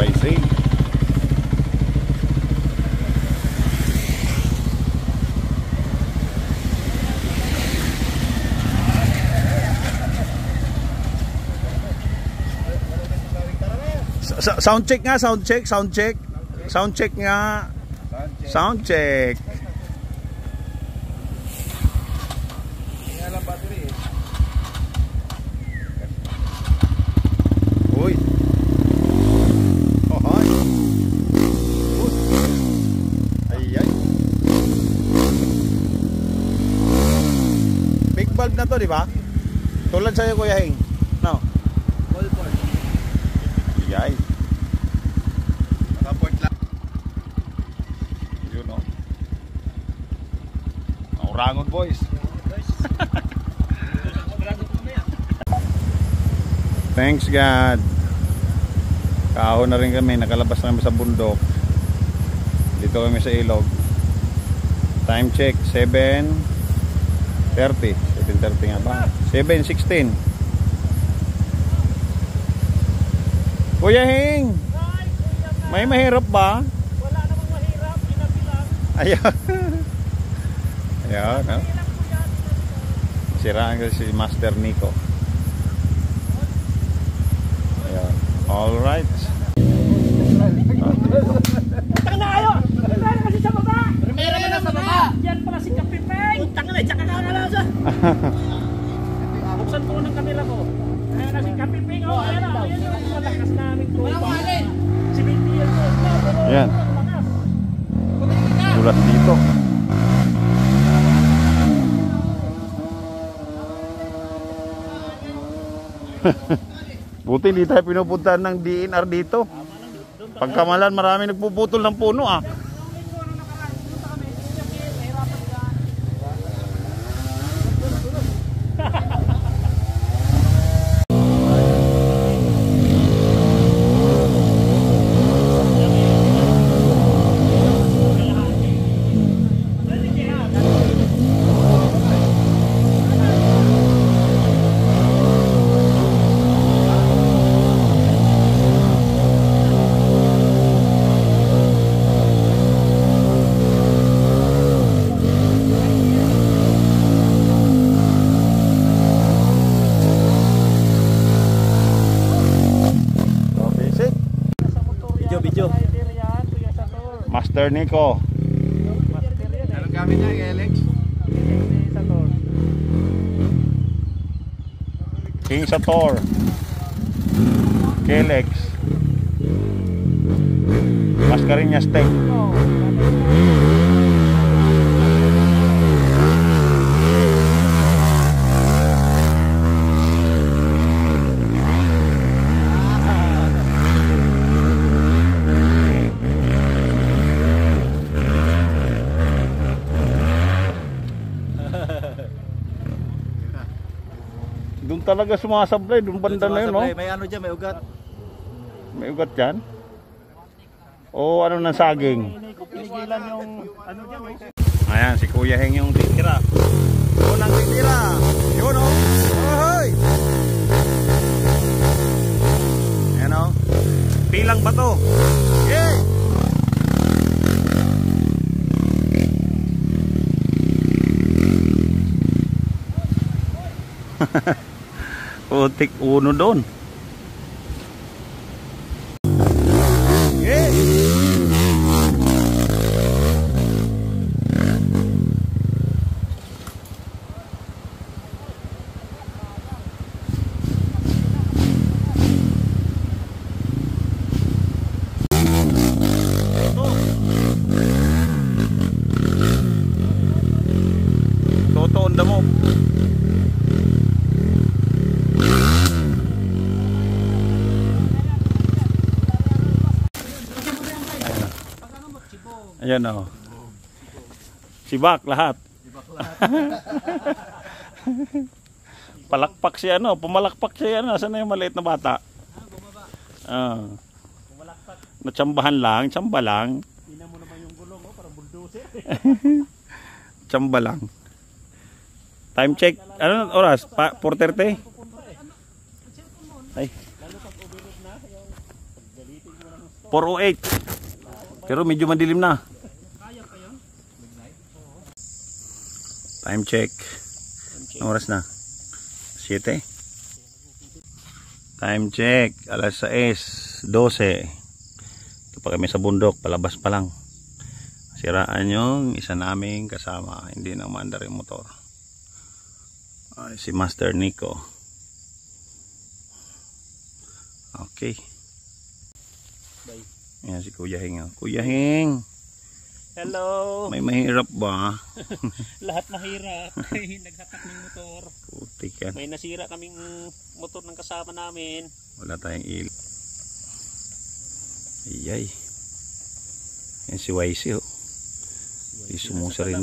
pricing. Sound check nga, sound check nga. Sound check. Uy. Oh, hi. Ay. Big bulb na to, di ba? Tulad sa'yo, Kuya Hing. No? Ay. Nakaport lang. Yun, no? Orangon boys. Thanks God. Kahon na rin kami. Nakalabas na kami sa bundok. Dito kami sa ilog. Time check 7:30. 7:30 nga ba? 7:16. Kuya Hing, may mahirap ba? Wala namang mahirap, ginabilang. Ayaw. Ayaw, no? Siraan kasi si Master Nico. Ayaw. Alright. Utang na kayo! Utang kasi sa baba! Meron na sa baba! Yan pala si Kapipeng! Utang na, tsaka kakalaw siya! Buksan ko ng kamera ko. Ayan na si Kapipeng. Oh, ayan na. Ayan yung malakas namin tropa. Si 20 years old na. Ayan. Ulat dito. Buti hindi tayo pinupuntahan ng DNR dito. Pagkamalan marami nagpuputol ng puno ah. Master Nico. Anong gamit niya, Alex? King Sator. Kelex. Mascareñas Tech. Doon talaga sumasablay, doon banda na yun, no? May ano dyan, may ugat. May ugat dyan? O ano ng saging? Pinigilan yung ano dyan, no? Ayan, si Kuya Heng yung titira. Yun ang titira. Yun, o. Ahoy! Ayan, o. Pilang ba to? Yay! Putik uno doon. Yeah. Toto onda mo. Ayan o. Sibak lahat. Palakpak siya ano. Pumalakpak siya ano. Saan na yung maliit na bata? Natsambahan lang. Tsamba lang. Tingnan mo naman yung gulong, oh, parang bulldozer. Tsamba lang. Time check. Ano oras? 4:30? Ay. Lalo pag overload na, yung paggalitin mo na ng 4:08. Pero medyo madilim na. Time check. Anong oras na? 7. Time check. Alas 6:12. Ito pa kami sa bundok. Palabas pa lang. Siraan yung isa naming kasama. Hindi na umandar yung motor. Ay, si Master Nico. Okay. Ayan si Kuya Hing. Kuya Hing. Hello. May mahirap ba? Lahat mahirap. Naghatak ng motor. Putik yan. May nasira kaming motor ng kasama namin. Wala tayong il. Ayay. Yan si YC oh. Isumusa rin.